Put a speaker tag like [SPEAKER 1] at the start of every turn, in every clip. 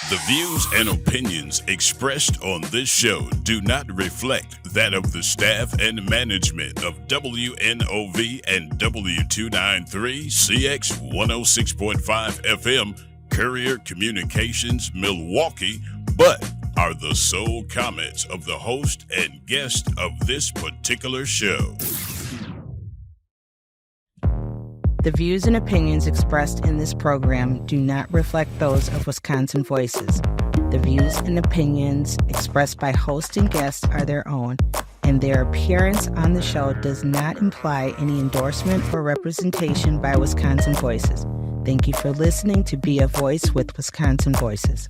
[SPEAKER 1] The views and opinions expressed on this show do not reflect that of the staff and management of WNOV and W293 CX 106.5 FM Courier Communications Milwaukee, but are the sole comments of the host and guest of this particular show.
[SPEAKER 2] The views and opinions expressed in this program do not reflect those of Wisconsin Voices. The views and opinions expressed by host and guests are their own, and their appearance on the show does not imply any endorsement or representation by Wisconsin Voices. Thank you for listening to Be a Voice with Wisconsin Voices.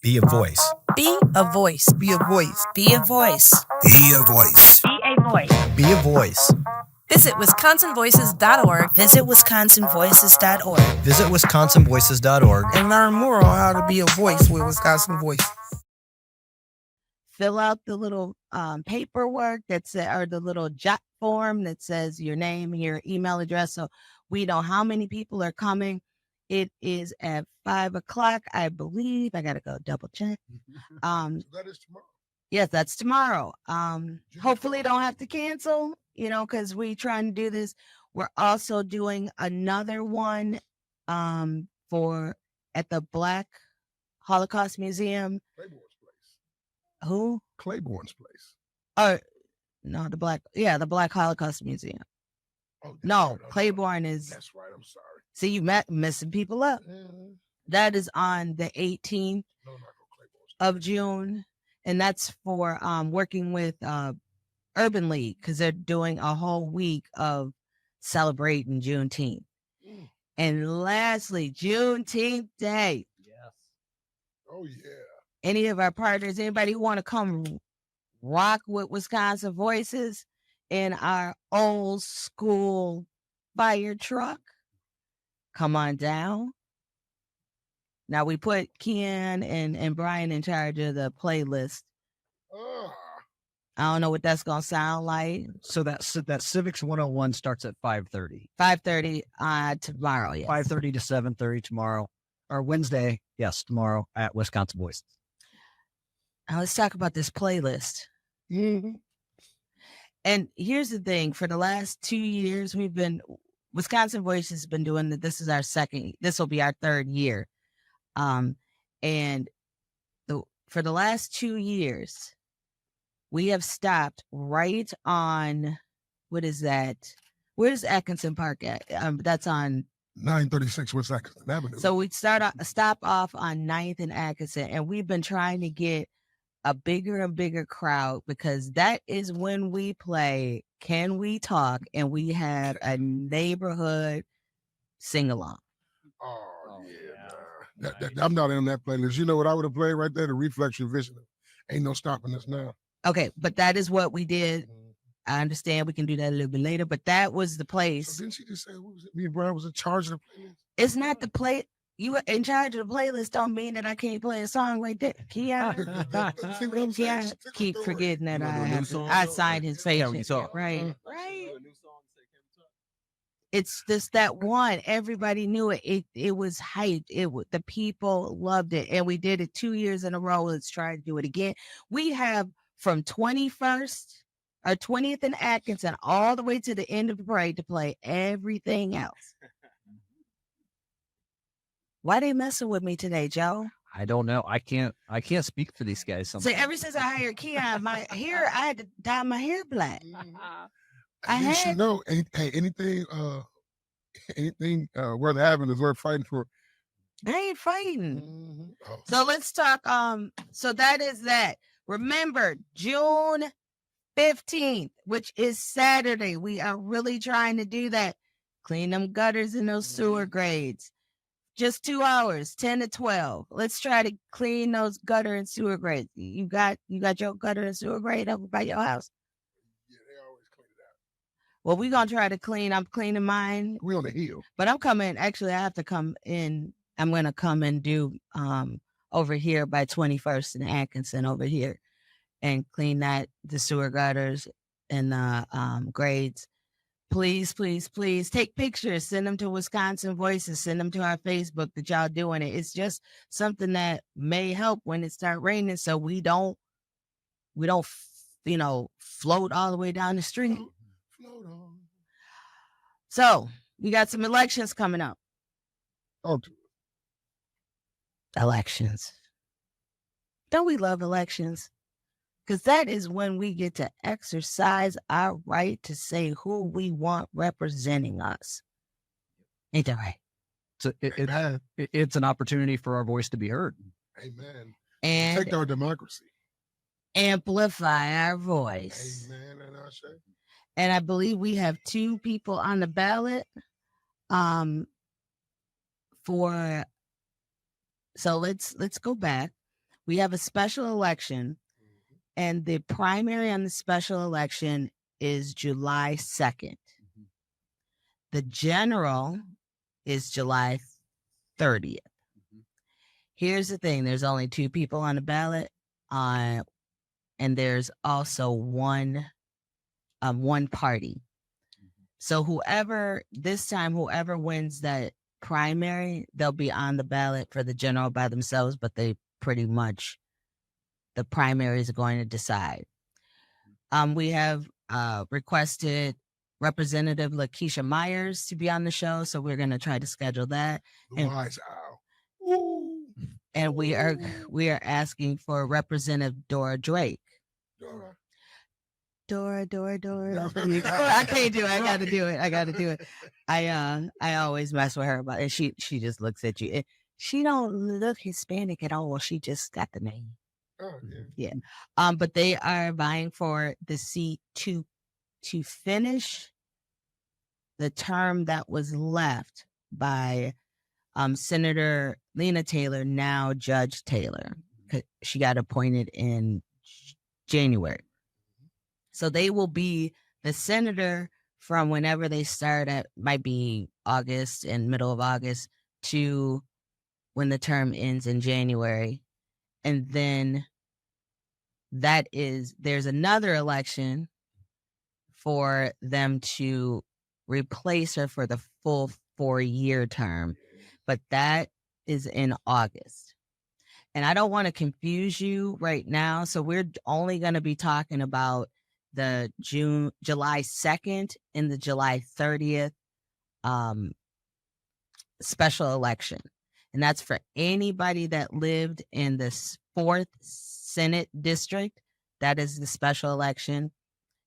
[SPEAKER 3] Be a voice.
[SPEAKER 4] Be a voice.
[SPEAKER 3] Be a voice.
[SPEAKER 4] Be a voice.
[SPEAKER 3] Be a voice.
[SPEAKER 4] Be a voice.
[SPEAKER 3] Be a voice.
[SPEAKER 4] Visit WisconsinVoices.org.
[SPEAKER 2] Visit WisconsinVoices.org.
[SPEAKER 3] Visit WisconsinVoices.org
[SPEAKER 5] and learn more on how to be a voice with Wisconsin Voices.
[SPEAKER 2] Fill out the little paperwork or the little jot form that says your name and your email address, so we know how many people are coming. It is at 5:00, I believe. I gotta go double check.
[SPEAKER 6] That is tomorrow.
[SPEAKER 2] Yes, that's tomorrow. Hopefully don't have to cancel, because we trying to do this. We're also doing another one at the Black Holocaust Museum.
[SPEAKER 6] Claiborne's place.
[SPEAKER 2] Who?
[SPEAKER 6] Claiborne's place.
[SPEAKER 2] Oh, no, the Black Holocaust Museum.
[SPEAKER 6] Oh,
[SPEAKER 2] no,
[SPEAKER 6] right,
[SPEAKER 2] Claiborne is.
[SPEAKER 6] That's right. I'm sorry.
[SPEAKER 2] See, you messing people up.
[SPEAKER 6] Mm-hmm.
[SPEAKER 2] That is on the 18th of June. And that's for working with Urban League, because they're doing a whole week of celebrating Juneteenth. Mm. And lastly, Juneteenth Day.
[SPEAKER 6] Yes. Oh, yeah.
[SPEAKER 2] Any of our partners, anybody who want to come rock with Wisconsin Voices in our old school fire truck, come on down. Now, we put Ken and Brian in charge of the playlist. I don't know what that's going to sound like.
[SPEAKER 7] So that Civics 101 starts at 5:30.
[SPEAKER 2] 5:30 tomorrow, yes.
[SPEAKER 7] 5:30 to 7:30 tomorrow. Or Wednesday, yes, tomorrow at Wisconsin Voices.
[SPEAKER 2] Now, let's talk about this playlist.
[SPEAKER 6] Mm-hmm.
[SPEAKER 2] And here's the thing. For the last 2 years, Wisconsin Voices has been doing that. This will be our third year. For the last 2 years, we have stopped right on, what is that? Where's Atkinson Park at? That's on
[SPEAKER 6] 936 West Atkinson Avenue.
[SPEAKER 2] So we stop off on 9th and Atkinson, and we've been trying to get a bigger and bigger crowd, because that is when we play Can We Talk, and we have a neighborhood sing-along.
[SPEAKER 6] Oh, yeah. I'm not in that playlist. You know what I would have played right there? The Reflection Vision. Ain't no stopping us now.
[SPEAKER 2] Okay, but that is what we did. I understand we can do that a little bit later, but that was the place.
[SPEAKER 6] So didn't she just say, what was it? Me and Brian was in charge of the playlist?
[SPEAKER 2] It's not the play. You were in charge of the playlist don't mean that I can't play a song right there. Keon keep forgetting that I signed his face. Right. It's just that one. Everybody knew it. It was hyped. The people loved it. And we did it 2 years in a row. Let's try to do it again. We have from 21st or 20th and Atkinson all the way to the end of the parade to play everything else. Why they messing with me today, Joe?
[SPEAKER 7] I don't know. I can't speak for these guys.
[SPEAKER 2] So ever since I hired Keon, my hair, I had to dye my hair black.
[SPEAKER 6] Anything worth having is worth fighting for.
[SPEAKER 2] I ain't fighting.
[SPEAKER 6] Mm-hmm. Oh.
[SPEAKER 2] So let's talk. So that is that. Remember, June 15th, which is Saturday. We are really trying to do that. Clean them gutters and those sewer grades. Just 2 hours, 10 to 12. Let's try to clean those gutter and sewer grades. You got your gutter and sewer grade up by your house?
[SPEAKER 6] Yeah, they always clean it out.
[SPEAKER 2] Well, we're going to try to clean. I'm cleaning mine.
[SPEAKER 6] We're on the hill.
[SPEAKER 2] But I'm coming. Actually, I have to come in. I'm going to come and do over here by 21st and Atkinson over here and clean the sewer gutters and the grades. please, please, please take pictures, send them to Wisconsin Voices, send them to our Facebook that y'all doing it. It's just something that may help when it start raining, so we don't, float all the way down the street.
[SPEAKER 6] Float on.
[SPEAKER 2] So we got some elections coming up.
[SPEAKER 6] Oh,
[SPEAKER 2] Elections. Don't we love elections? Because that is when we get to exercise our right to say who we want representing us. Ain't that right?
[SPEAKER 7] So it's an opportunity for our voice to be heard.
[SPEAKER 6] amen.
[SPEAKER 2] And
[SPEAKER 6] Protect our democracy.
[SPEAKER 2] amplify our voice.
[SPEAKER 6] Amen. And I say,
[SPEAKER 2] And I believe we have 2 people on the ballot. So let's go back. We have a special election, and the primary on the special election is July 2nd. The general is July 30th. Here's the thing: there's only 2 people on the ballot, and there's also one party. So whoever wins that primary, they'll be on the ballot for the general by themselves, but they pretty much, the primaries are going to decide. We have requested Representative Lakeisha Myers to be on the show, so we're going to try to schedule that.
[SPEAKER 6] the wise owl. Ooh.
[SPEAKER 2] And we are asking for Representative Dora Drake.
[SPEAKER 6] Dora.
[SPEAKER 2] Dora. I can't do it. I got to do it. I always mess with her about it. She just looks at you. She don't look Hispanic at all. She just got the name.
[SPEAKER 6] Oh,
[SPEAKER 2] Yeah. But they are vying for the seat to finish the term that was left by Senator Lena Taylor, now Judge Taylor. She got appointed in January. So they will be the senator from whenever they start at, might be August and middle of August, to when the term ends in January. And then there's another election for them to replace her for the full 4-year term. But that is in August. And I don't want to confuse you right now. So we're only going to be talking about the July 2nd and the July 30th special election. And that's for anybody that lived in the 4th Senate district. That is the special election.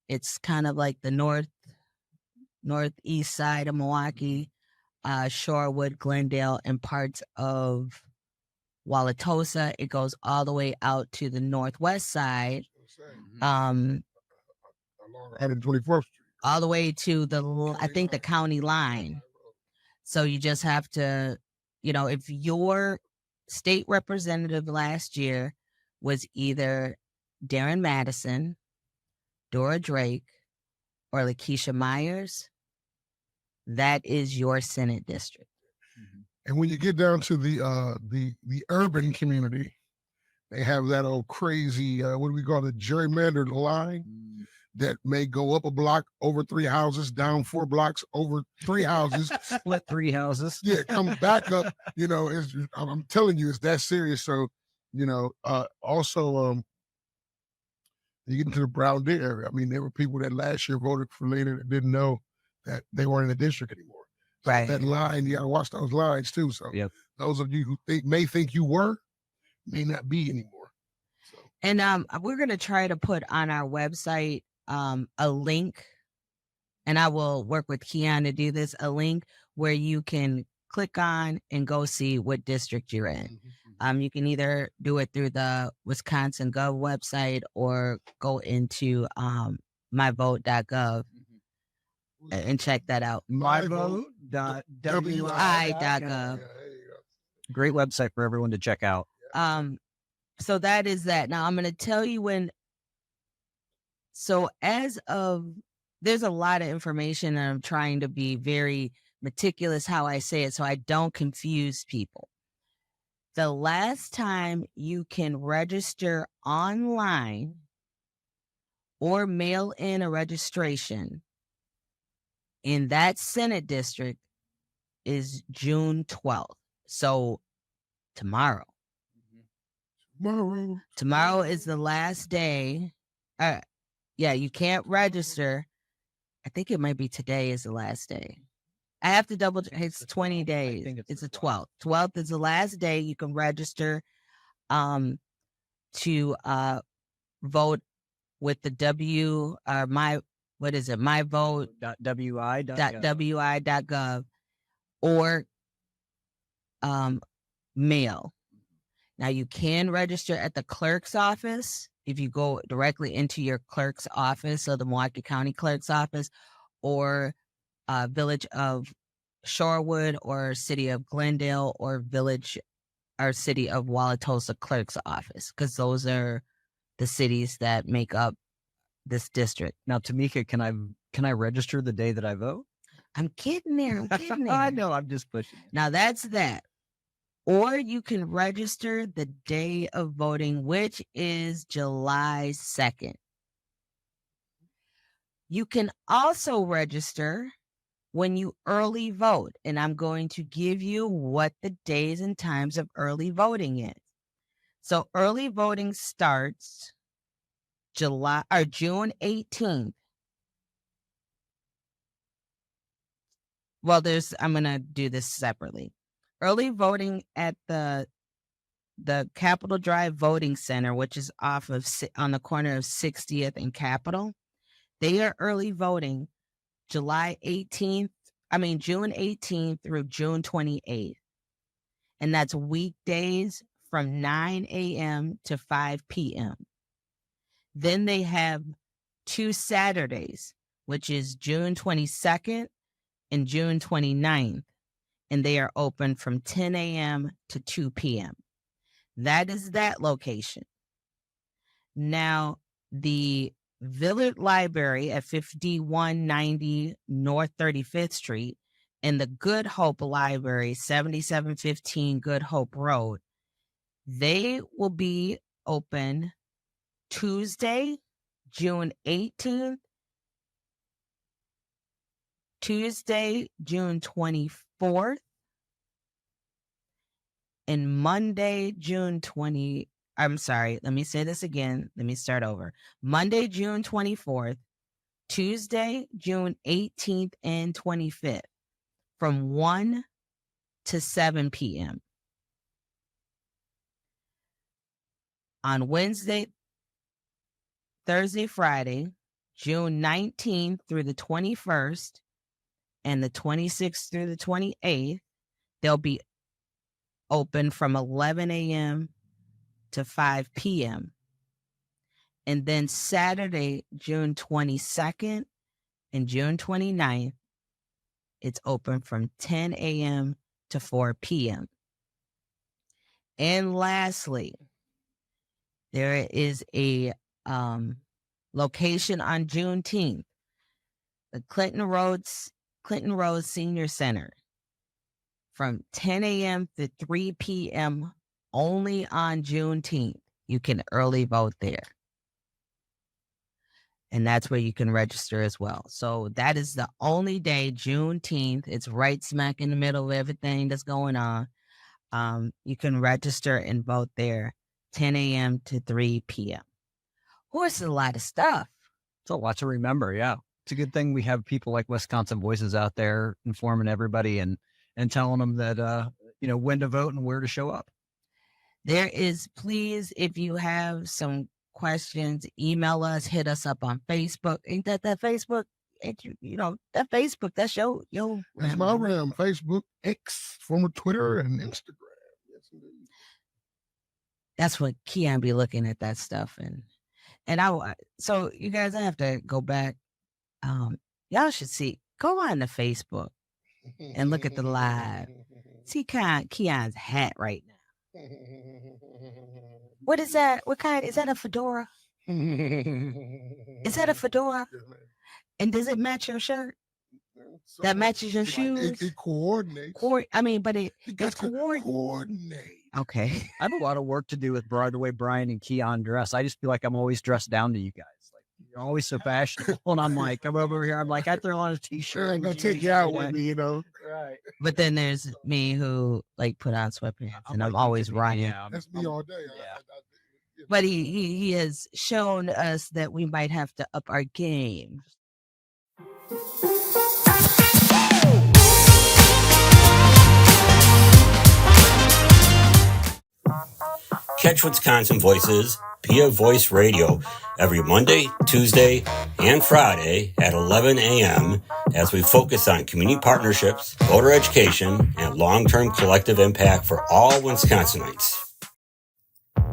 [SPEAKER 2] It's kind of like the northeast side of Milwaukee, Shorewood, Glendale, and parts of Wauwatosa. It goes all the way out to the northwest side.
[SPEAKER 6] Along 124th Street.
[SPEAKER 2] All the way to the county line. So you just have to, if your state representative last year was either Darren Madison, Dora Drake, or Lakeisha Myers, that is your Senate district.
[SPEAKER 6] And when you get down to the urban community, they have that old crazy, what do we call it, gerrymandered line that may go up a block, over 3 houses, down 4 blocks, over 3 houses.
[SPEAKER 7] Split 3 houses.
[SPEAKER 6] Yeah, come back up. I'm telling you, it's that serious. So, also, you get into the Brown Deer area. I mean, there were people that last year voted for Lena that didn't know that they weren't in the district anymore. So
[SPEAKER 2] Right.
[SPEAKER 6] that line, you got to watch those lines too. So
[SPEAKER 7] Yep.
[SPEAKER 6] those of you who may think you were, may not be anymore. So.
[SPEAKER 2] And we're going to try to put on our website a link, and I will work with Keon to do this, a link where you can click on and go see what district you're in. You can either do it through the Wisconsin Gov website or go into myvote.gov and check that out.
[SPEAKER 7] myvote.wi.gov.
[SPEAKER 2] I.gov.
[SPEAKER 7] Great website for everyone to check out.
[SPEAKER 2] So that is that. Now I'm going to tell you when. So there's a lot of information, and I'm trying to be very meticulous how I say it so I don't confuse people. The last time you can register online or mail in a registration in that Senate district is June 12th. So tomorrow. Tomorrow is the last day. Yeah, you can't register. I think it might be today is the last day. I have to double check. It's 20 days. It's the 12th. 12th is the last day you can register to vote with the myvote.wi.gov or mail. Now you can register at the clerk's office if you go directly into your clerk's office, so the Milwaukee County clerk's office, or Village of Shorewood, or City of Glendale, or Village or City of Wauwatosa clerk's office, because those are the cities that make up this district.
[SPEAKER 7] Now, Tamika, can I register the day that I vote?
[SPEAKER 2] I'm getting there.
[SPEAKER 7] I know. I'm just pushing.
[SPEAKER 2] Now that's that. Or you can register the day of voting, which is July 2nd. You can also register when you early vote, and I'm going to give you what the days and times of early voting is. So early voting starts June 18th. Well, I'm going to do this separately. Early voting at the Capitol Drive Voting Center, which is on the corner of 60th and Capitol. They are early voting June 18th through June 28th. And that's weekdays from 9 a.m. to 5 p.m. Then they have 2 Saturdays, which is June 22nd and June 29th. And they are open from 10 a.m. to 2 p.m. That is that location. Now, the Villard Library at 5190 North 35th Street and the Good Hope Library, 7715 Good Hope Road, they will be open Tuesday, June 18th, Tuesday, June 24th, and Monday, June 20. I'm sorry, let me say this again. Let me start over. Monday, June 24th, Tuesday, June 18th and 25th, from 1 to 7 p.m. On Wednesday, Thursday, Friday, June 19th through the 21st, and the 26th through the 28th, they'll be open from 11 a.m. to 5 p.m. And then Saturday, June 22nd and June 29th, it's open from 10 a.m. to 4 p.m. And lastly, there is a location on Juneteenth, the Clinton Road Senior Center, from 10 a.m. to 3 p.m. only on Juneteenth. You can early vote there. And that's where you can register as well. So that is the only day, Juneteenth. It's right smack in the middle of everything that's going on. You can register and vote there 10 a.m. to 3 p.m. Oh, it's a lot of stuff.
[SPEAKER 7] It's a lot to remember, yeah. It's a good thing we have people like Wisconsin Voices out there informing everybody and telling them that, when to vote and where to show up.
[SPEAKER 2] There is, please, if you have some questions, email us, hit us up on Facebook. Ain't that Facebook? Ain't that Facebook, that's your
[SPEAKER 6] That's my RAM. Facebook, X, former Twitter, and Instagram. Yes, indeed.
[SPEAKER 2] That's what Keon be looking at that stuff. So you guys, I have to go back. Y'all should go on to Facebook and look at the live. See Keon's hat right now. What is that? What kind? Is that a fedora? Is that a fedora? And does it match your shirt? That matches your shoes?
[SPEAKER 6] It coordinates.
[SPEAKER 2] But it
[SPEAKER 6] coordinates.
[SPEAKER 2] Okay.
[SPEAKER 7] I have a lot of work to do with the way Brian and Keon dress. I just feel like I'm always dressed down to you guys. Like, They're always so fashionable. And I'm like, I'm over here. I'm like, I throw on a
[SPEAKER 6] Sure
[SPEAKER 7] t-shirt.
[SPEAKER 6] ain't gonna take you out with me, you know.
[SPEAKER 7] Right.
[SPEAKER 2] But then there's me who like put on sweatpants and I'm always running.
[SPEAKER 7] Yeah.
[SPEAKER 6] That's me all day.
[SPEAKER 7] Yeah.
[SPEAKER 2] But he has shown us that we might have to up our game.
[SPEAKER 8] Catch Wisconsin Voices via Voice Radio every Monday, Tuesday, and Friday at 11 a.m. as we focus on community partnerships, voter education, and long-term collective impact for all Wisconsinites.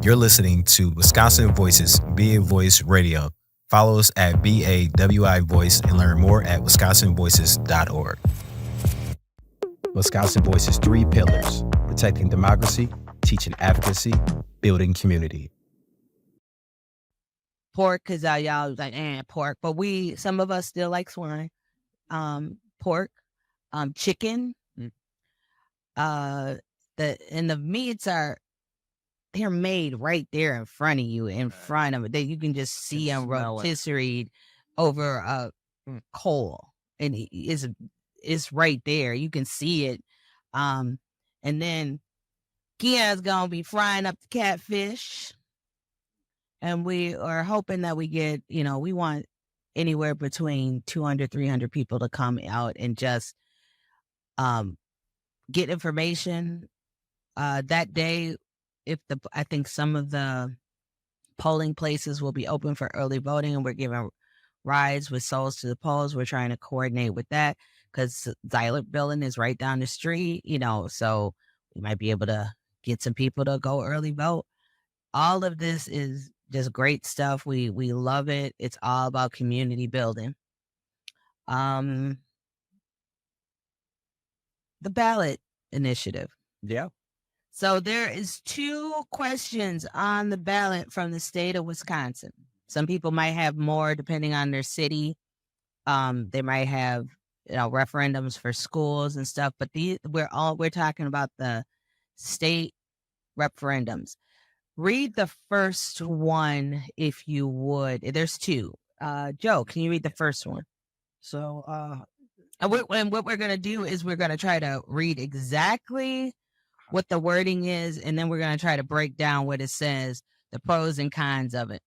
[SPEAKER 3] You're listening to Wisconsin Voices via Voice Radio. Follow us at BAWI Voice and learn more at wisconsinvoices.org. Wisconsin Voices 3 pillars: protecting democracy, teaching advocacy, building community.
[SPEAKER 2] Pork, because y'all was like, pork. But some of us still like swine. Pork, chicken. The meats they're made right there in front of you, in front of it. That you can just see them rotisserie over a coal, and it's right there. You can see it. And then Kia's gonna be frying up the catfish, and we are hoping that we get, we want anywhere between 200, 300 people to come out and just get information that day. I think some of the polling places will be open for early voting, and we're giving rides with Souls to the Polls. We're trying to coordinate with that because Xylert Building is right down the street, so we might be able to get some people to go early vote. All of this is just great stuff. We love it. It's all about community building. The ballot initiative.
[SPEAKER 7] Yeah.
[SPEAKER 2] So there is 2 questions on the ballot from the state of Wisconsin. Some people might have more depending on their city. They might have, referendums for schools and stuff, but we're talking about the state referendums. Read the first one if you would. There's 2. Joe, can you read the first one?
[SPEAKER 7] So,
[SPEAKER 2] and what we're going to do is we're going to try to read exactly what the wording is, and then we're going to try to break down what it says, the pros and cons of it.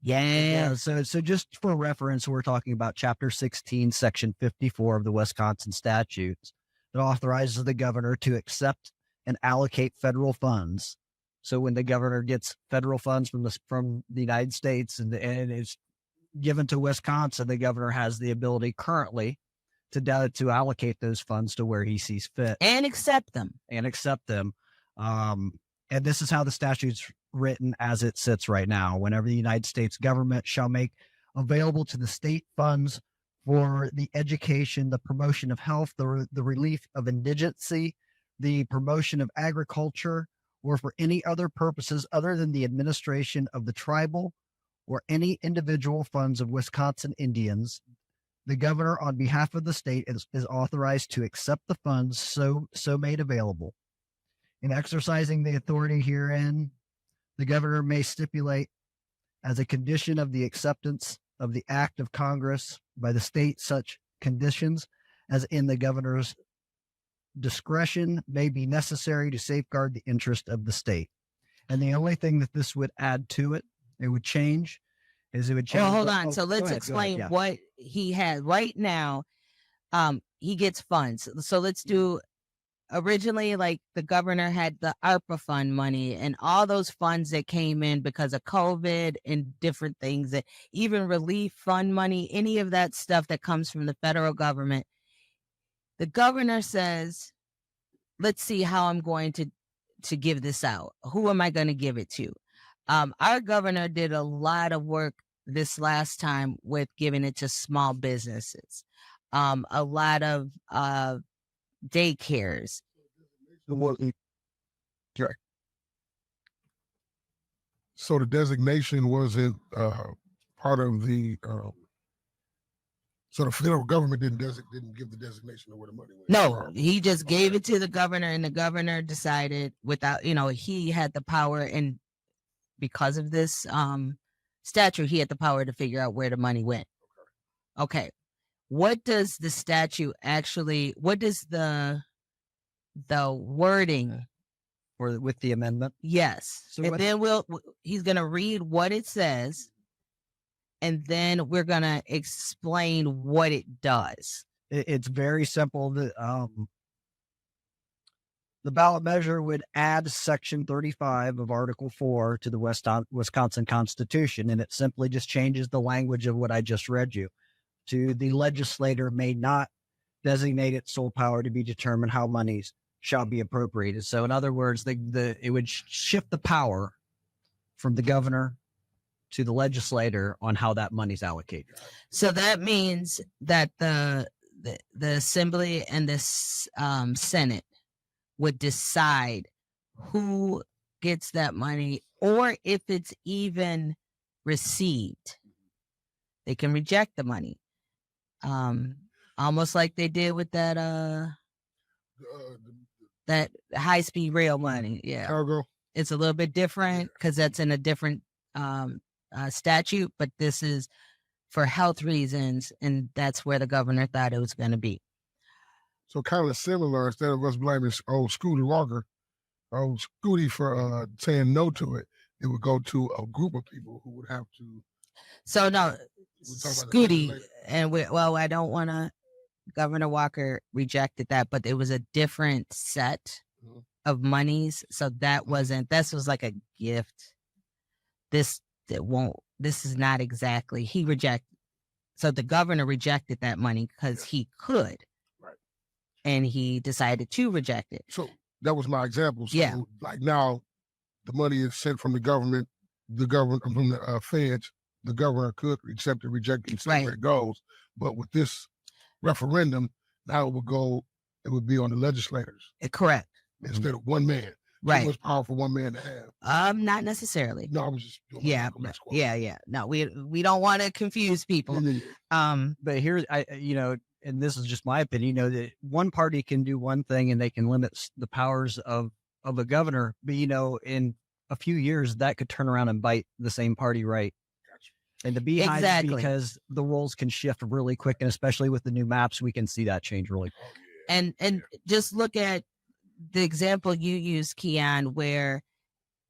[SPEAKER 2] Yeah.
[SPEAKER 7] So just for reference, we're talking about Chapter 16, Section 54 of the Wisconsin statutes that authorizes the governor to accept and allocate federal funds. So when the governor gets federal funds from the United States and it's given to Wisconsin, the governor has the ability currently to allocate those funds to where he sees fit
[SPEAKER 2] and accept them.
[SPEAKER 7] And this is how the statute's written as it sits right now. Whenever the United States government shall make available to the state funds for the education, the promotion of health, the relief of indigency, the promotion of agriculture, or for any other purposes other than the administration of the tribal or any individual funds of Wisconsin Indians, the governor, on behalf of the state, is authorized to accept the funds so made available. In exercising the authority herein, the governor may stipulate as a condition of the acceptance of the act of Congress by the state such conditions as in the governor's discretion may be necessary to safeguard the interest of the state. And the only thing that this would add to it would change, is it would change.
[SPEAKER 2] Well, hold on. So let's explain what he has right now. He gets funds. So let's do, originally, like the governor had the ARPA fund money and all those funds that came in because of COVID and different things, that even relief fund money, any of that stuff that comes from the federal government. The governor says, let's see how I'm going to give this out. Who am I going to give it to? Our governor did a lot of work this last time with giving it to small businesses, a lot of daycares.
[SPEAKER 6] So the designation wasn't part of the. So the federal government didn't give the designation of where the money went.
[SPEAKER 2] No, he just gave it to the governor, and the governor decided without, he had the power, and because of this statute, he had the power to figure out where the money went. Okay. What does the statute actually, what does the wording?
[SPEAKER 7] Or with the amendment?
[SPEAKER 2] Yes.
[SPEAKER 7] So
[SPEAKER 2] and
[SPEAKER 7] what-
[SPEAKER 2] then he's going to read what it says, and then we're going to explain what it does.
[SPEAKER 7] It's very simple. The ballot measure would add Section 35 of Article 4 to the Wisconsin Constitution, and it simply just changes the language of what I just read you. To the legislator may not designate its sole power to be determined how monies shall be appropriated. So in other words, it would shift the power from the governor to the legislator on how that money's allocated.
[SPEAKER 2] So that means that the Assembly and the Senate would decide who gets that money, or if it's even received. They can reject the money. Almost like they did with that high-speed rail money. Yeah.
[SPEAKER 6] Cargo.
[SPEAKER 2] It's a little bit different because that's in a different statute, but this is for health reasons, and that's where the governor thought it was going to be.
[SPEAKER 6] So kind of similar, instead of us blaming old Scooty Walker, old Scooty for saying no to it, it would go to a group of people who would have to.
[SPEAKER 2] So no,
[SPEAKER 6] We'll talk about that
[SPEAKER 2] Scooty,
[SPEAKER 6] later.
[SPEAKER 2] and I don't want to. Governor Walker rejected that, but it was a different set
[SPEAKER 6] Mhm.
[SPEAKER 2] of monies, so that wasn't. This was like a gift. This is not exactly. He rejected. So the governor rejected that money because he could,
[SPEAKER 6] Right.
[SPEAKER 2] and he decided to reject it.
[SPEAKER 6] So that was my example. So
[SPEAKER 2] Yeah.
[SPEAKER 6] like now, the money is sent from the government, from the feds. The governor could accept or reject it and see
[SPEAKER 2] Right.
[SPEAKER 6] where it goes. But with this referendum, now it would be on the legislators
[SPEAKER 2] Correct.
[SPEAKER 6] instead of one man. Too
[SPEAKER 2] Right.
[SPEAKER 6] much power for one man to have.
[SPEAKER 2] Not necessarily.
[SPEAKER 6] No, I was just doing my
[SPEAKER 2] Yeah.
[SPEAKER 6] Malcolm X quote.
[SPEAKER 2] Yeah. No, we don't want to confuse people.
[SPEAKER 6] Yeah.
[SPEAKER 7] But here, and this is just my opinion, that one party can do one thing and they can limit the powers of a governor, but in a few years that could turn around and bite the same party right. And the beehives,
[SPEAKER 2] Exactly.
[SPEAKER 7] because the roles can shift really quick, and especially with the new maps, we can see that change really quick.
[SPEAKER 2] And just look at the example you used, Keon, where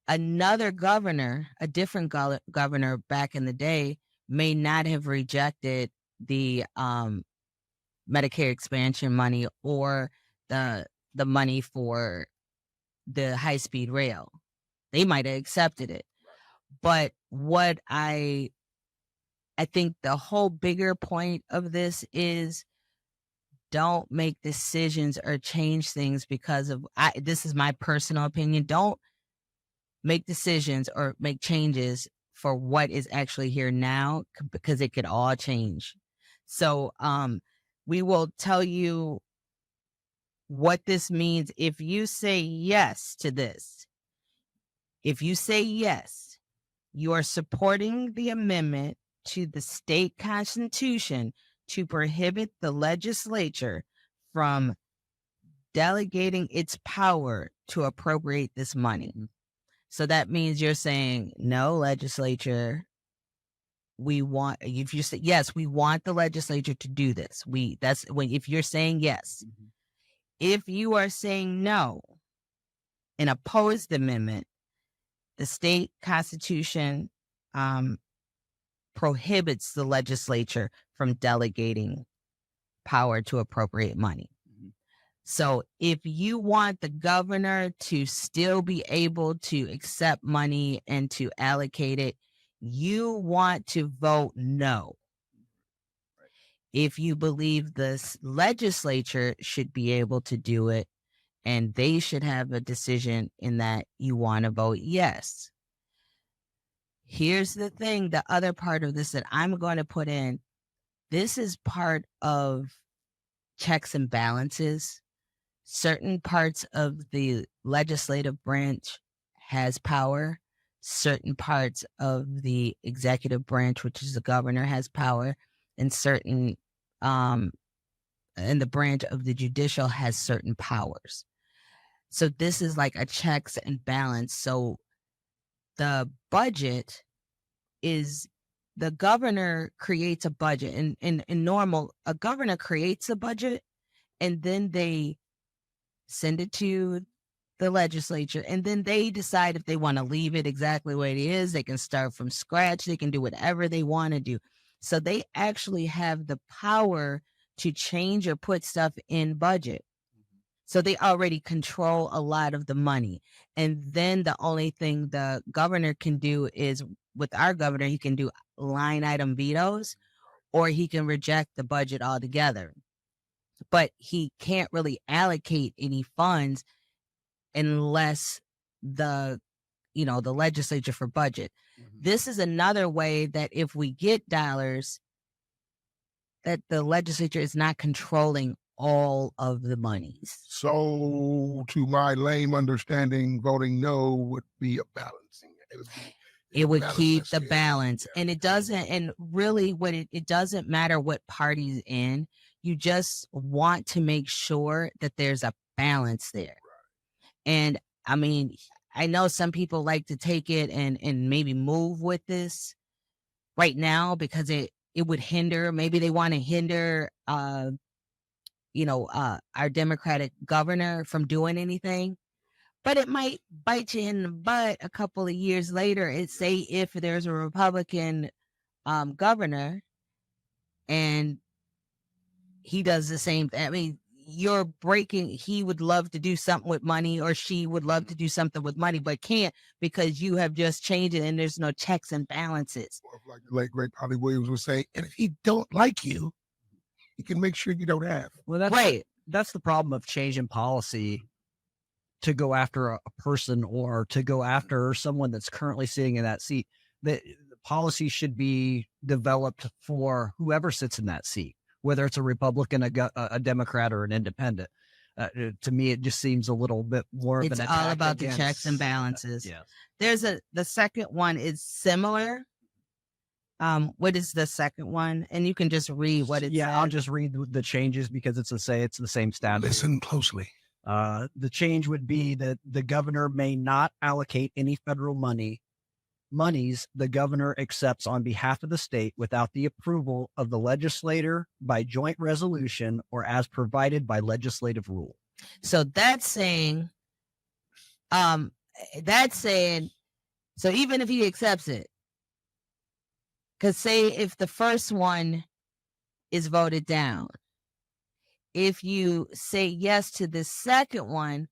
[SPEAKER 2] another governor, a different governor back in the day, may not have rejected the Medicare expansion money or the money for the high-speed rail. They might have accepted it. But what I think the whole bigger point of this is, don't make decisions or change things because of, this is my personal opinion. Don't make decisions or make changes for what is actually here now, because it could all change. So we will tell you what this means. If you say yes to this, if you say yes, you are supporting the amendment to the state constitution to prohibit the legislature from delegating its power to appropriate this money. So that means you're saying, no, legislature, if you say yes, we want the legislature to do this. If you're saying yes.
[SPEAKER 7] Mm-hmm.
[SPEAKER 2] If you are saying no and oppose the amendment, the state constitution prohibits the legislature from delegating power to appropriate money.
[SPEAKER 7] Mm-hmm.
[SPEAKER 2] So if you want the governor to still be able to accept money and to allocate it, you want to vote no. If you believe the legislature should be able to do it and they should have a decision in that, you want to vote yes. Here's the thing, the other part of this that I'm going to put in, this is part of checks and balances. Certain parts of the legislative branch has power. Certain parts of the executive branch, which is the governor, has power. And certain, and the branch of the judicial has certain powers. So this is like a checks and balance. So the budget is the governor creates a budget, and in normal, a governor creates a budget and then they send it to the legislature, and then they decide if they want to leave it exactly the way it is. They can start from scratch. They can do whatever they want to do. So they actually have the power to change or put stuff in budget. So they already control a lot of the money. And then the only thing the governor can do is, with our governor, he can do line item vetoes, or he can reject the budget altogether. But he can't really allocate any funds unless the legislature for budget. This is another way that if we get dollars, that the legislature is not controlling all of the monies.
[SPEAKER 6] So, to my lame understanding, voting no would be a balancing.
[SPEAKER 2] It would
[SPEAKER 6] balance
[SPEAKER 2] keep
[SPEAKER 6] that
[SPEAKER 2] the
[SPEAKER 6] scale.
[SPEAKER 2] balance.
[SPEAKER 6] Yeah.
[SPEAKER 2] And it doesn't, and really what it doesn't matter what party's in. You just want to make sure that there's a balance there. And I mean, I know some people like to take it and maybe move with this right now because it would hinder, maybe they want to hinder, our Democratic governor from doing anything. But it might bite you in the butt a couple of years later. It's say if there's a Republican governor and he does the same thing. I mean, you're breaking, he would love to do something with money, or she would love to do something with money, but can't because you have just changed it and there's no checks and balances.
[SPEAKER 6] Or like the late great Polly Williams would say, and if he don't like you, he can make sure you don't have.
[SPEAKER 7] Well, that's
[SPEAKER 2] Right.
[SPEAKER 7] That's the problem of changing policy to go after a person or to go after someone that's currently sitting in that seat. The policy should be developed for whoever sits in that seat, whether it's a Republican, a Democrat, or an independent. To me, it just seems a little bit more of
[SPEAKER 2] It's
[SPEAKER 7] an
[SPEAKER 2] all
[SPEAKER 7] attack
[SPEAKER 2] about
[SPEAKER 7] against,
[SPEAKER 2] the checks and balances.
[SPEAKER 7] Yeah.
[SPEAKER 2] There's the second one is similar. What is the second one? And you can just read what it says.
[SPEAKER 7] I'll just read the changes because it's the same statute.
[SPEAKER 6] Listen closely.
[SPEAKER 7] The change would be that the governor may not allocate any federal monies the governor accepts on behalf of the state without the approval of the legislator by joint resolution or as provided by legislative rule.
[SPEAKER 2] So that's saying, so even if he accepts it, because say if the first one is voted down, if you say yes to the second one,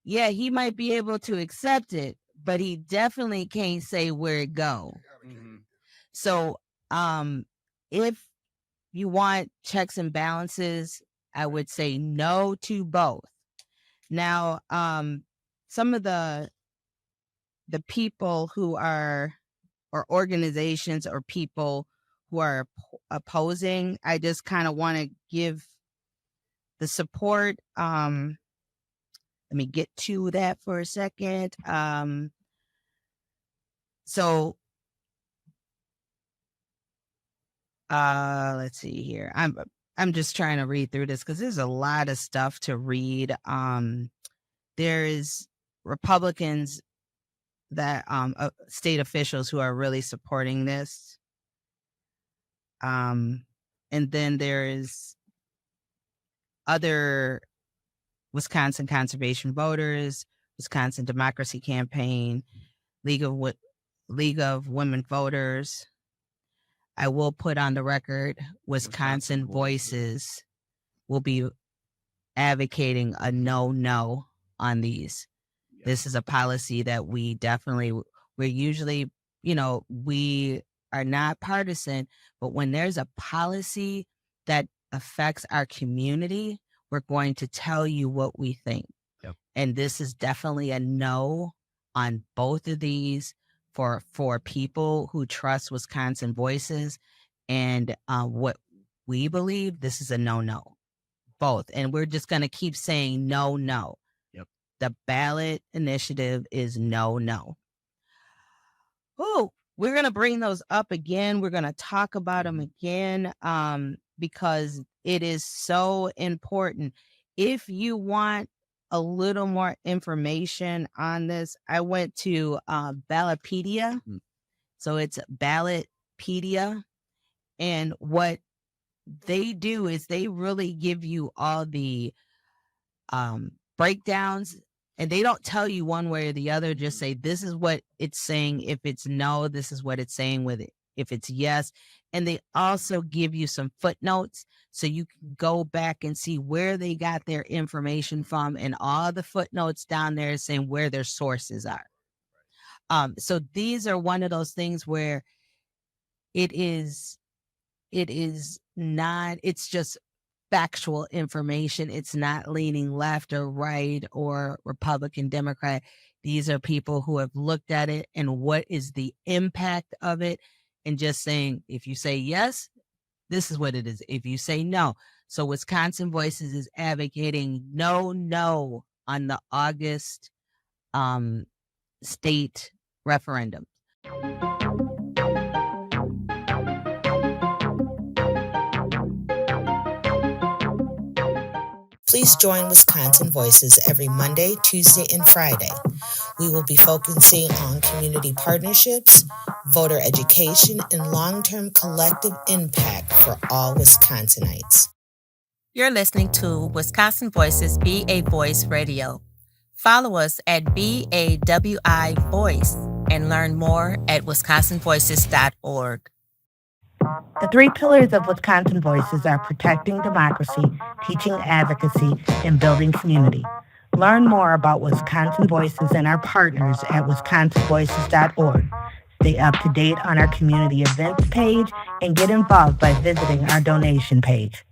[SPEAKER 2] yeah, he might be able to accept it, but he definitely can't say where it go. So, if you want checks and balances, I would say no to both. Now, some of the people who are, or organizations or people who are opposing, I just kind of want to give the support. Let me get to that for a second. Let's see here. I'm just trying to read through this because there's a lot of stuff to read. There is Republicans that state officials who are really supporting this. And then there is other Wisconsin Conservation Voters, Wisconsin Democracy Campaign, League of Women Voters. I will put on the record, Wisconsin Voices will be advocating a no on these. This is a policy that we're usually, we are not partisan, but when there's a policy that affects our community, we're going to tell you what we think.
[SPEAKER 7] Yep.
[SPEAKER 2] And this is definitely a no on both of these for people who trust Wisconsin Voices. And what we believe, this is a no. Both. And we're just going to keep saying no.
[SPEAKER 7] Yep.
[SPEAKER 2] The ballot initiative is no. Oh, we're going to bring those up again. We're going to talk about them again because it is so important. If you want a little more information on this, I went to Ballotpedia, So it's Ballotpedia. And what they do is they really give you all the breakdowns, and they don't tell you one way or the other. Just say, this is what it's saying. If it's no, this is what it's saying with it. If it's yes. And they also give you some footnotes so you can go back and see where they got their information from, and all the footnotes down there saying where their sources are. So these are one of those things where it is not, it's just factual information. It's not leaning left or right or Republican, Democrat. These are people who have looked at it and what is the impact of it, and just saying, if you say yes, this is what it is. If you say no. So Wisconsin Voices is advocating no on the August state referendum.
[SPEAKER 9] Please join Wisconsin Voices every Monday, Tuesday, and Friday. We will be focusing on community partnerships, voter education, and long-term collective impact for all Wisconsinites.
[SPEAKER 4] You're listening to Wisconsin Voices Be a Voice Radio. Follow us at BAWI Voice and learn more at wisconsinvoices.org.
[SPEAKER 2] The 3 pillars of Wisconsin Voices are protecting democracy, teaching advocacy, and building community. Learn more about Wisconsin Voices and our partners at wisconsinvoices.org. Stay up to date on our community events page and get involved by visiting our donation page.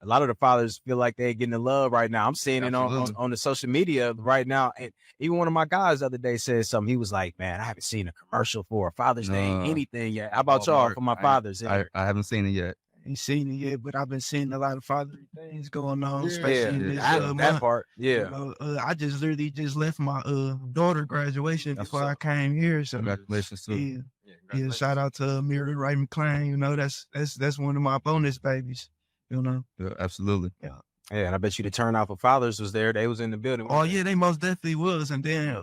[SPEAKER 10] A lot of the fathers feel like they're getting the love right now. I'm seeing it on the social media right now. And even one of my guys the other day said something. He was like, man, I haven't seen a commercial for a Father's Day, anything yet. How about y'all for my fathers?
[SPEAKER 11] I haven't seen it yet.
[SPEAKER 5] Ain't seen it yet, but I've been seeing a lot of fatherly things going on, especially in this
[SPEAKER 10] that
[SPEAKER 5] month.
[SPEAKER 10] part. Yeah.
[SPEAKER 5] You know, I just literally left my daughter graduation before I came here. So
[SPEAKER 11] Congratulations too.
[SPEAKER 5] Yeah, shout out to Mira Wright McClain. You know, that's one of my bonus babies. You know.
[SPEAKER 11] Yeah, absolutely.
[SPEAKER 10] Yeah, and I bet you the turnout for fathers was there. They was in the building.
[SPEAKER 5] Oh yeah, they most definitely was. And then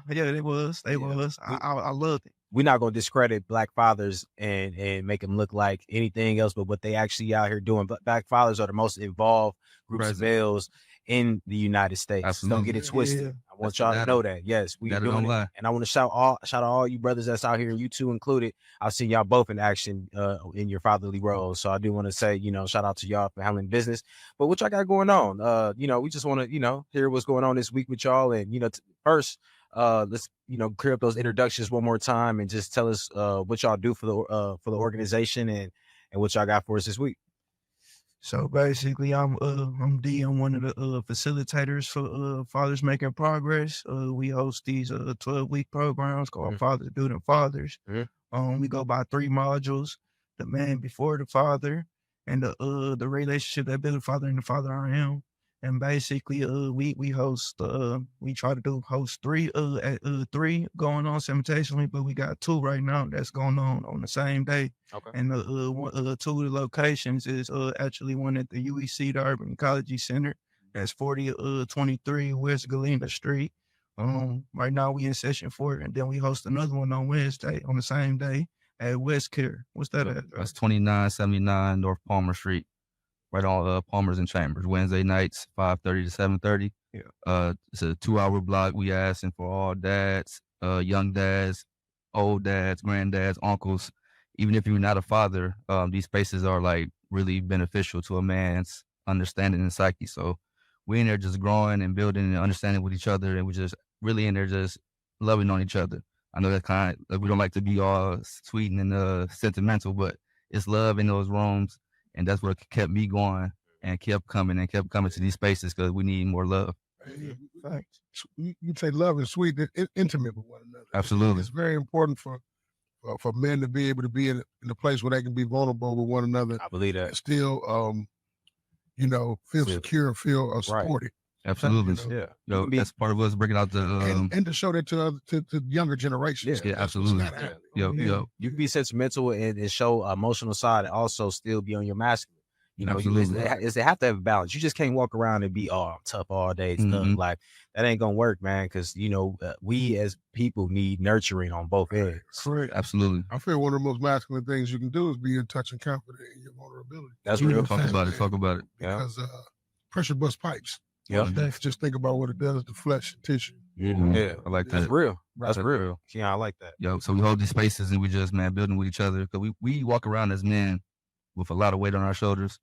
[SPEAKER 5] they was. I loved it.
[SPEAKER 10] We're not gonna discredit Black fathers and make them look like anything else but what they actually out here doing. But Black fathers are the most involved groups of males in the United States.
[SPEAKER 11] Absolutely.
[SPEAKER 10] Don't get it twisted.
[SPEAKER 5] Yeah.
[SPEAKER 10] I want y'all to know that. Yes, we doing it. And I want to shout out all you brothers that's out here, and you two included. I've seen y'all both in action in your fatherly roles. So I do want to say, shout out to y'all for handling business. But what y'all got going on? We just want to, hear what's going on this week with y'all. And, first, let's, clear up those introductions one more time and just tell us what y'all do for the organization and what y'all got for us this week.
[SPEAKER 5] So basically, I'm D. I'm one of the facilitators for Fathers Making Progress. We host these 12-week programs called Fathers Building Fathers. We go by 3 modules: the man before the father, and the relationship that build the father and the father I am. And basically, we host we try to host 3 going on simultaneously, but we got 2 right now that's going on the same day.
[SPEAKER 10] Okay.
[SPEAKER 5] And 2 of the locations is actually one at the UEC, the Urban Ecology Center. That's 4023 West Galena Street. Right now we in session 4, and then we host another one on Wednesday on the same day at West Care. What's that at?
[SPEAKER 11] That's 2979 North Palmer Street. Right on Palmer's and Chambers, Wednesday nights, 5:30 to 7:30.
[SPEAKER 5] Yeah.
[SPEAKER 11] It's a 2-hour block. We asking for all dads, young dads, old dads, granddads, uncles. Even if you're not a father, these spaces are like really beneficial to a man's understanding and psyche. So we're in there just growing and building and understanding with each other, and we're just really in there just loving on each other. I know that we don't like to be all sweet and sentimental, but it's love in those rooms. And that's what kept me going and kept coming to these spaces, because we need more love.
[SPEAKER 6] You say love and sweet, intimate with one another.
[SPEAKER 11] Absolutely.
[SPEAKER 6] It's very important for men to be able to be in a place where they can be vulnerable with one another.
[SPEAKER 10] I believe that.
[SPEAKER 6] And still, feel secure and feel supported.
[SPEAKER 11] Absolutely.
[SPEAKER 10] Yeah.
[SPEAKER 11] That's part of us breaking out the
[SPEAKER 6] and to show that to younger generations.
[SPEAKER 11] Yeah, absolutely.
[SPEAKER 10] You can be sentimental and show emotional side and also still be on your masculine. You know,
[SPEAKER 11] Absolutely.
[SPEAKER 10] they have to have a balance. You just can't walk around and be I'm tough all day. Stuff like that ain't gonna work, man. Because you know, we as people need nurturing on both ends.
[SPEAKER 6] Correct.
[SPEAKER 11] Absolutely.
[SPEAKER 6] I feel one of the most masculine things you can do is be in touch and confident in your vulnerability.
[SPEAKER 10] That's real.
[SPEAKER 11] Talk about it. Talk about it.
[SPEAKER 6] Because pressure busts pipes.
[SPEAKER 10] Yeah.
[SPEAKER 6] Just think about what it does to flesh and tissue.
[SPEAKER 10] Yeah,
[SPEAKER 11] I like that.
[SPEAKER 10] That's real. That's real. Yeah, I like that.
[SPEAKER 11] Yo, so we hold these spaces and we just, man, building with each other. Because we walk around as men with a lot of weight on our shoulders.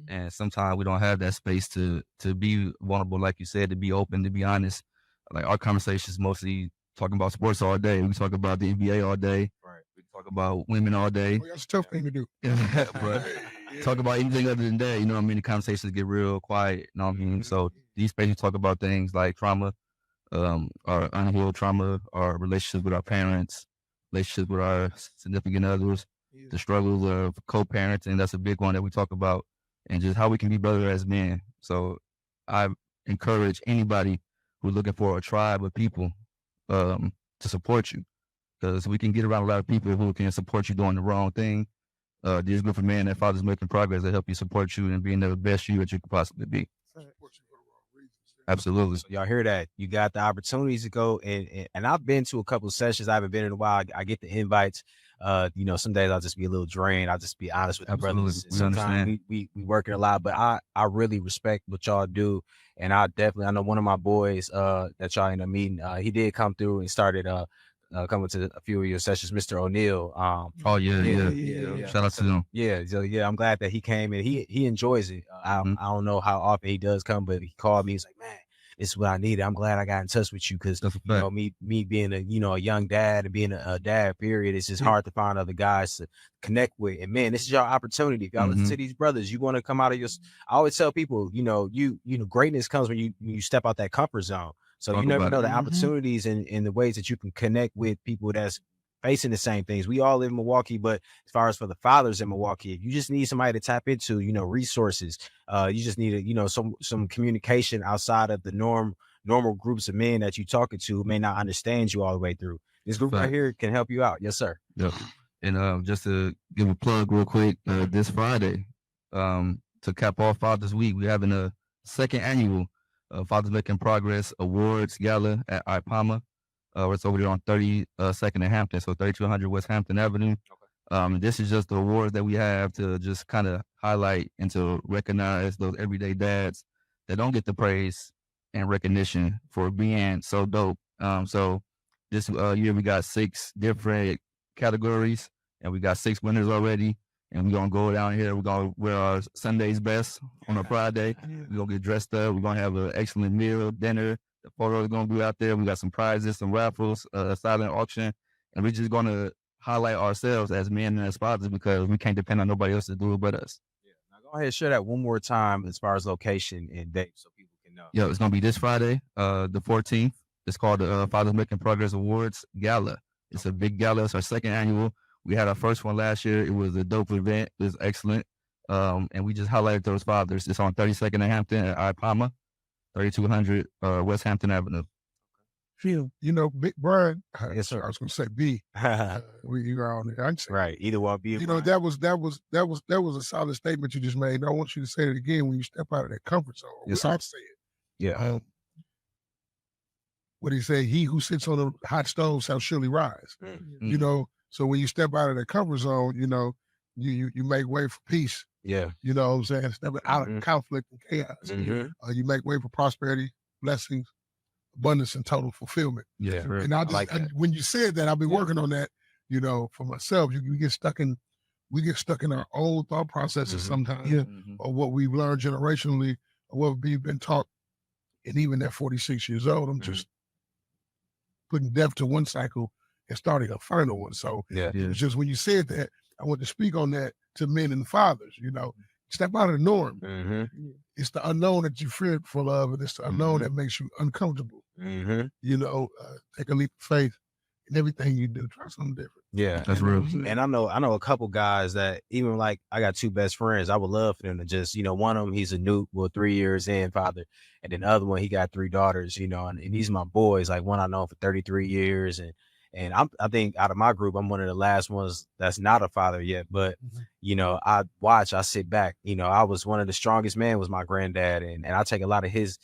[SPEAKER 11] And sometimes we don't have that space to be vulnerable, like you said, to be open, to be honest. Like our conversations mostly talking about sports all day. We talk about the NBA all day.
[SPEAKER 10] Right.
[SPEAKER 11] We talk about women all day.
[SPEAKER 6] Well, that's a tough thing to do.
[SPEAKER 11] But talk about anything other than that, you know what I mean? The conversations get real quiet, you know what I mean? So these spaces talk about things like trauma, our unhealed trauma, our relationships with our parents, relationships with our significant others, the struggles of co-parenting. That's a big one that we talk about. And just how we can be better as men. So I encourage anybody who's looking for a tribe of people to support you, because we can get around a lot of people who can support you doing the wrong thing. There's a group of men that Fathers Making Progress that help you support you and being the best you that you could possibly be. Absolutely.
[SPEAKER 10] So y'all hear that? You got the opportunities to go and I've been to a couple of sessions. I haven't been in a while. I get the invites. You know, some days I'll just be a little drained. I'll just be honest with the brothers. Sometimes we working a lot, but I really respect what y'all do. And I know one of my boys that y'all end up meeting, he did come through and started coming to a few of your sessions, Mr. O'Neill.
[SPEAKER 11] Yeah. Shout out to them.
[SPEAKER 10] Yeah, so I'm glad that he came and he enjoys it. I don't know how often he does come, but he called me. He's like, man, this is what I needed. I'm glad I got in touch with you because you know me being a young dad and being a dad. Period. It's just hard to find other guys to connect with. And man, this is your opportunity. If y'all listen to these brothers, you want to come out of your. I always tell people, you know, greatness comes when you step out that comfort zone. So you never know the opportunities and the ways that you can connect with people that's facing the same things. We all live in Milwaukee, but as far as for the fathers in Milwaukee, if you just need somebody to tap into, you know, resources, you just need some communication outside of the normal groups of men that you're talking to who may not understand you all the way through. This group right here can help you out. Yes, sir.
[SPEAKER 11] Yep. And just to give a plug real quick, this Friday, to cap off Father's Week, we're having a second annual Fathers Making Progress Awards Gala at IPAMA. It's over there on 32nd and Hampton, so 3200 West Hampton Avenue. This is just the awards that we have to just kind of highlight and to recognize those everyday dads that don't get the praise and recognition for being so dope. So this year we got 6 different categories, and we got 6 winners already. And we're going to go down here. We're going to wear our Sunday's best on a Friday. We're going to get dressed up. We're going to have an excellent meal, dinner. The photos are going to be out there. We got some prizes, some raffles, a silent auction. And we're just going to highlight ourselves as men and as fathers because we can't depend on nobody else to do it but us.
[SPEAKER 10] Yeah. Now go ahead and share that one more time as far as location and date so people can know.
[SPEAKER 11] Yeah, it's going to be this Friday, the 14th. It's called the Fathers Making Progress Awards Gala. It's a big gala. It's our second annual. We had our first one last year. It was a dope event. It was excellent. And we just highlighted those fathers. It's on 32nd and Hampton at IPAMA, 3200 West Hampton Avenue.
[SPEAKER 6] You know, Big Brian.
[SPEAKER 10] Yes, sir.
[SPEAKER 6] I was going to say B. You are on there. I can say
[SPEAKER 10] right. Either one. B.
[SPEAKER 6] You know, that was a solid statement you just made. I want you to say it again when you step out of that comfort zone.
[SPEAKER 10] Yes,
[SPEAKER 6] I'll say it.
[SPEAKER 10] Yeah.
[SPEAKER 6] What he said, he who sits on the hot stove shall surely rise. You know, so when you step out of that comfort zone, you know, you make way for peace.
[SPEAKER 10] Yeah.
[SPEAKER 6] You know what I'm saying? Step out of conflict and chaos. You make way for prosperity, blessings, abundance, and total fulfillment.
[SPEAKER 10] Yeah.
[SPEAKER 6] And when you said that, I've been working on that, you know, for myself. We get stuck in our old thought processes sometimes, or what we've learned generationally, or what we've been taught. And even at 46 years old, I'm just putting death to one cycle and starting a final one. So it's just when you said that, I want to speak on that to men and fathers, you know, step out of the norm. It's the unknown that you're fearful of, and it's the unknown that makes you uncomfortable. You know, take a leap of faith in everything you do. Try something different.
[SPEAKER 10] Yeah.
[SPEAKER 11] That's real.
[SPEAKER 10] And I know a couple guys that even like I got 2 best friends. I would love for them to just, you know, one of them, he's a new, 3 years in father. And then the other one, he got 3 daughters, you know, and these are my boys. Like one I know for 33 years. And I think out of my group, I'm one of the last ones that's not a father yet. But, you know, I sit back, you know, I was one of the strongest men was my granddad. And I take a lot of his,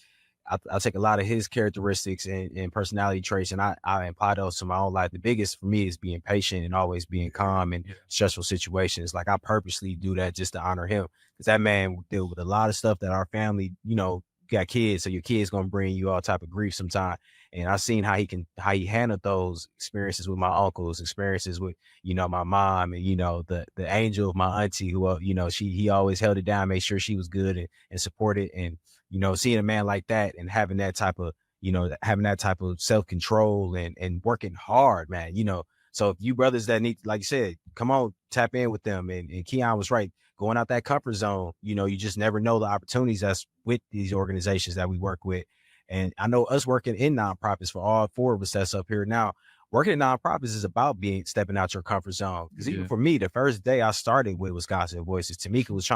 [SPEAKER 10] I take a lot of his characteristics and personality traits, and I apply those to my own life. The biggest for me is being patient and always being calm in stressful situations. Like I purposely do that just to honor him, because that man will deal with a lot of stuff that our family, you know, got kids, so your kids gonna bring you all type of grief sometime. And I've seen how he handled those experiences with my uncles, experiences with, you know, my mom, and, you know, the angel of my auntie who, you know, he always held it down, made sure she was good and supported. And, you know, seeing a man like that and having that type of, you know, having that type of self-control and working hard, man, you know. So if you brothers that need, like you said, come on, tap in with them. And Keon was right, going out that comfort zone, you know, you just never know the opportunities that's with these organizations that we work with. And I know us working in nonprofits, for all four of us that's up here now, working in nonprofits is about stepping out your comfort zone. Because even for me, the first day I started with Wisconsin Voices, Tamika was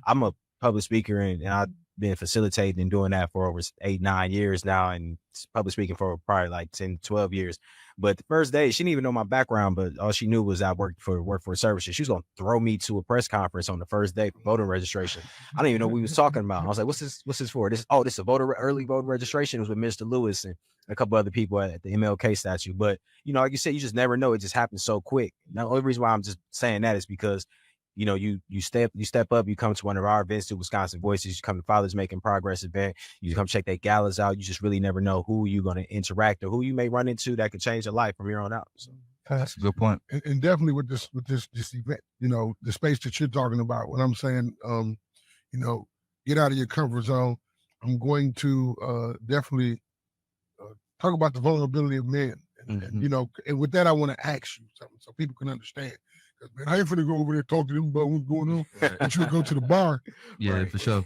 [SPEAKER 10] I'm a public speaker, and I've been facilitating and doing that for over 8-9 years now, and public speaking for probably like 10-12 years. But the first day, she didn't even know my background, but all she knew was I worked for Workforce Services. She was going to throw me to a press conference on the first day for voter registration. I didn't even know what we was talking about. I was like, what's this for? This is a early voter registration. It was with Mr. Lewis and a couple other people at the MLK statue. But, you know, like you said, you just never know. It just happens so quick. Now, the only reason why I'm just saying that is because, you know, you step up, you come to one of our events, to Wisconsin Voices, you come to Fathers Making Progress event, you come check their galas out. You just really never know who you're going to interact or who you may run into that could change your life from here on out. So.
[SPEAKER 11] That's a good point.
[SPEAKER 6] And definitely with this event, you know, the space that you're talking about, what I'm saying, you know, get out of your comfort zone. I'm going to definitely talk about the vulnerability of men. And, you know, and with that, I want to ask you something so people can understand. Man, I ain't finna go over there and talk to them about what's going on. And you go to the bar,
[SPEAKER 11] right, for sure,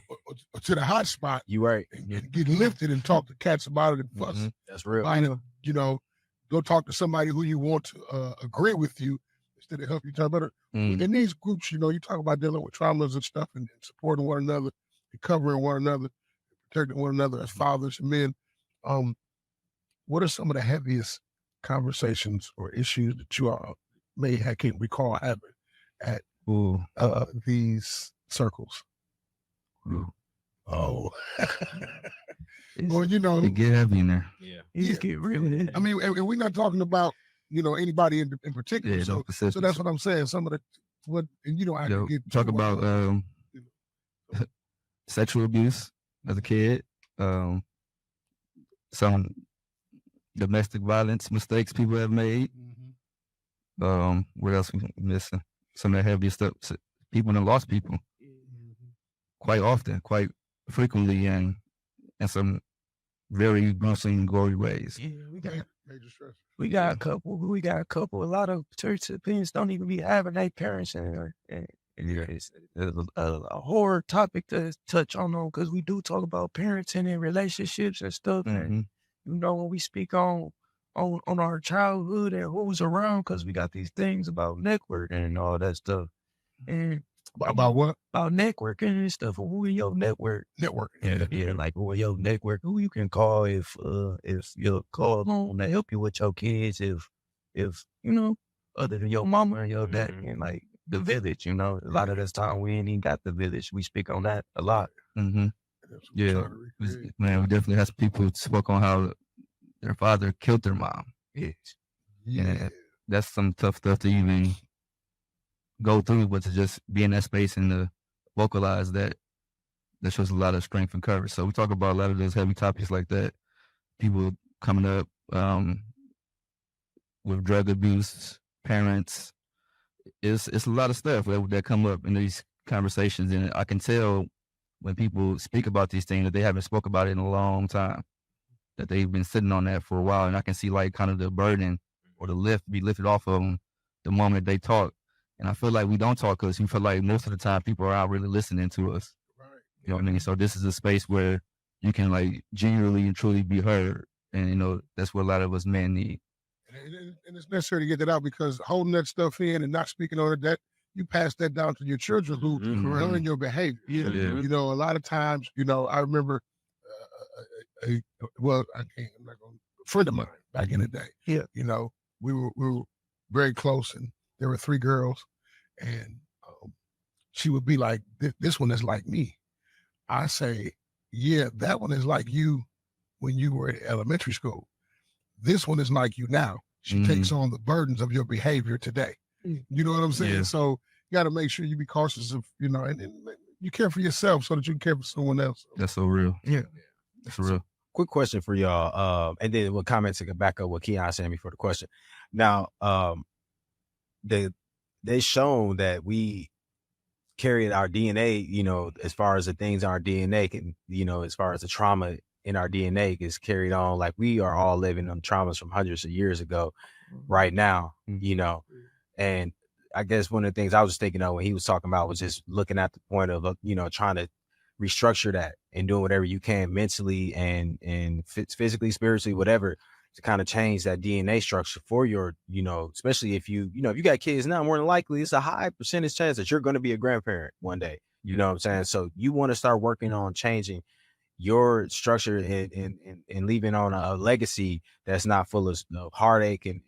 [SPEAKER 6] or to the hot spot.
[SPEAKER 10] You right,
[SPEAKER 6] and get lifted and talk to cats about it and fuss.
[SPEAKER 10] That's real.
[SPEAKER 6] You know, go talk to somebody who you want to agree with you instead of help you talk better. In these groups, you know, you talk about dealing with traumas and stuff and supporting one another, and covering one another, protecting one another as fathers and men. What are some of the heaviest conversations or issues that you all can't recall having at these circles? Oh, well, you know,
[SPEAKER 11] it get heavy in there.
[SPEAKER 5] Yeah, get really.
[SPEAKER 6] I mean, and we're not talking about, you know, anybody in particular.
[SPEAKER 11] Yeah,
[SPEAKER 6] so that's what I'm saying. Some of and you know, I can get
[SPEAKER 11] talk about sexual abuse as a kid, some domestic violence mistakes people have made. What else we missing? Some of the heaviest stuff. People that lost people quite often, quite frequently, and some very gruesome and gory ways.
[SPEAKER 5] Yeah,
[SPEAKER 6] major stress.
[SPEAKER 5] We got a couple. A lot of participants don't even be having their parents, and it's a horror topic to touch on them, because we do talk about parenting and relationships and stuff. And you know, when we speak on our childhood and who's around, because we got these things about networking and all that stuff. And
[SPEAKER 6] about what?
[SPEAKER 5] About networking and stuff. Who in your network? Yeah, like who in your network? Who you can call if you're called on to help you with your kids, if you know, other than your mama and your dad, and like the village, you know. A lot of this time we ain't even got the village. We speak on that a lot.
[SPEAKER 11] Yeah, man, we definitely have people spoke on how their father killed their mom.
[SPEAKER 5] Yes.
[SPEAKER 11] Yeah. That's some tough stuff to even go through, but to just be in that space and to vocalize that shows a lot of strength and courage. So we talk about a lot of those heavy topics like that. People coming up with drug abuse, parents. It's a lot of stuff that come up in these conversations. And I can tell when people speak about these things that they haven't spoke about it in a long time, that they've been sitting on that for a while. And I can see like kind of the burden or the lift be lifted off of them the moment they talk. And I feel like we don't talk because we feel like most of the time people are out really listening to us. You know what I mean? So this is a space where you can like genuinely and truly be heard. And, you know, that's what a lot of us men need.
[SPEAKER 6] And it's necessary to get that out, because holding that stuff in and not speaking on it, that you pass that down to your children who learn your behavior. You know, a lot of times, you know, I remember a friend of mine back in the day, you know, we were very close, and there were 3 girls, and she would be like, this one is like me. I say, yeah, that one is like you when you were in elementary school. This one is like you now. She takes on the burdens of your behavior today. You know what I'm saying? Yeah. So you got to make sure you be cautious of, and you care for yourself so that you can care for someone else.
[SPEAKER 11] That's so real.
[SPEAKER 6] Yeah.
[SPEAKER 11] That's real.
[SPEAKER 10] Quick question for y'all, and then we'll comment to back up what Keon said before the question. Now, they shown that we carried our DNA, as far as the things in our DNA can, as far as the trauma in our DNA is carried on, like we are all living on traumas from hundreds of years ago right now, and I guess one of the things I was thinking of when he was talking about was just looking at the point of, trying to restructure that and doing whatever you can mentally and physically, spiritually, whatever, to kind of change that DNA structure for your, especially if you got kids now, more than likely it's a high percentage chance that you're going to be a grandparent one day. You know what I'm saying? So you want to start working on changing your structure and leaving on a legacy that's not full of heartache and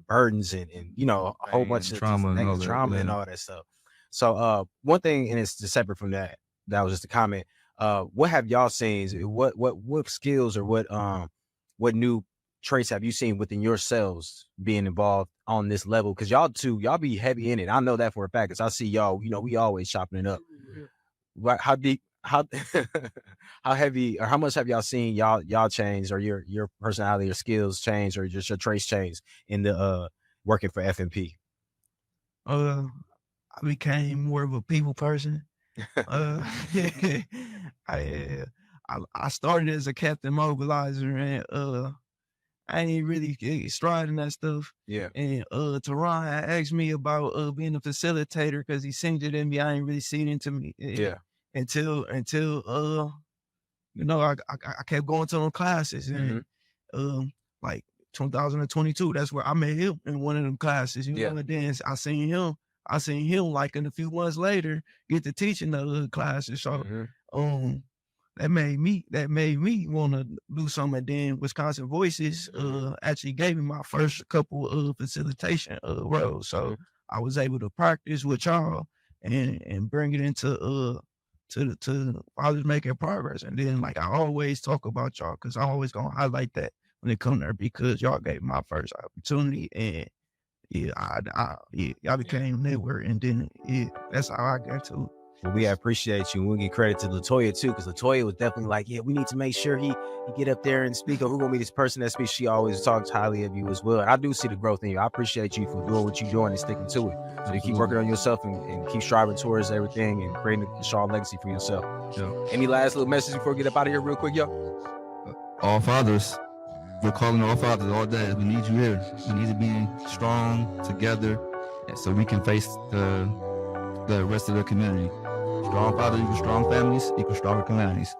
[SPEAKER 10] burdens and a whole bunch of trauma and all that stuff. So one thing, and it's just separate from that was just a comment. What have y'all seen? What skills or what new traits have you seen within yourselves being involved on this level? Because y'all be heavy in it. I know that for a fact, because I see y'all, we always chopping it up. How deep, how heavy, or how much have y'all seen y'all change, or your personality or skills change, or just your traits change in the working for FMP?
[SPEAKER 5] I became more of a people person. I started as a captain mobilizer, and I ain't really striding that stuff.
[SPEAKER 10] Yeah.
[SPEAKER 5] And Teron asked me about being a facilitator because he seen it in me. I ain't really seen it into me.
[SPEAKER 10] Yeah.
[SPEAKER 5] Until I kept going to them classes, and like 2022, that's where I met him in one of them classes. And then I seen him like in a few months later get to teaching the classes. So that made me want to do something. And then Wisconsin Voices actually gave me my first couple of facilitation roles. So I was able to practice with y'all and bring it into to Fathers Making Progress. And then like I always talk about y'all, because I'm always gonna highlight that when it comes there, because y'all gave my first opportunity, and y'all became network, and then that's how I got to it.
[SPEAKER 10] Well, we appreciate you. We'll give credit to Latoya too, because Latoya was definitely like, we need to make sure he get up there and speak on who gonna be this person that speaks. She always talks highly of you as well. And I do see the growth in you. I appreciate you for doing what you're doing and sticking to it. So you keep working on yourself and keep striving towards everything and creating a strong legacy for yourself. Yeah. Any last little message before we get up out of here real quick, yo?
[SPEAKER 11] All fathers, we're calling all fathers, all dads. We need you here. We need to be strong together, so we can face the rest of the community. Strong fathers equal strong families equal stronger communities.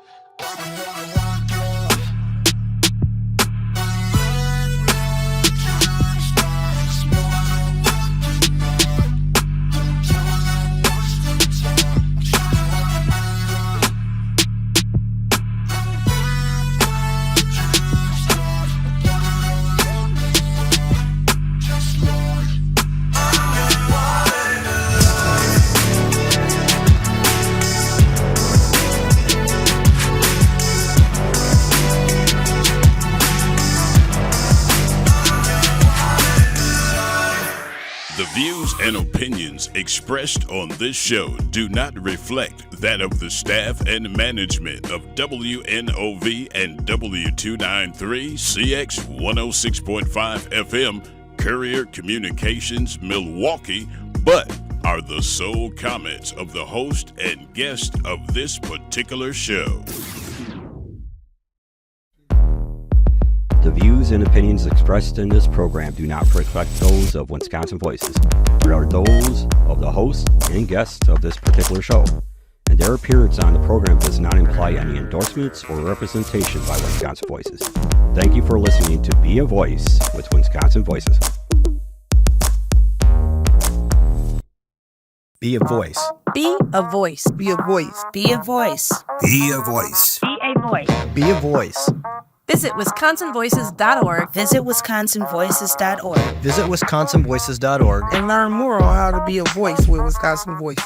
[SPEAKER 1] And opinions expressed on this show do not reflect that of the staff and management of WNOV and W293 CX 106.5 FM Courier Communications Milwaukee, but are the sole comments of the host and guest of this particular show.
[SPEAKER 8] The views and opinions expressed in this program do not reflect those of Wisconsin Voices, but are those of the host and guests of this particular show, and their appearance on the program does not imply any endorsements or representation by Wisconsin Voices. Thank you for listening to Be a Voice with Wisconsin Voices.
[SPEAKER 3] Be a voice.
[SPEAKER 4] Be a voice.
[SPEAKER 2] Be a voice.
[SPEAKER 4] Be a voice.
[SPEAKER 3] Be a voice.
[SPEAKER 2] Be a voice.
[SPEAKER 3] Be a voice.
[SPEAKER 12] Visit WisconsinVoices.org.
[SPEAKER 2] Visit WisconsinVoices.org.
[SPEAKER 7] Visit WisconsinVoices.org
[SPEAKER 13] and learn more on how to be a voice with Wisconsin Voices.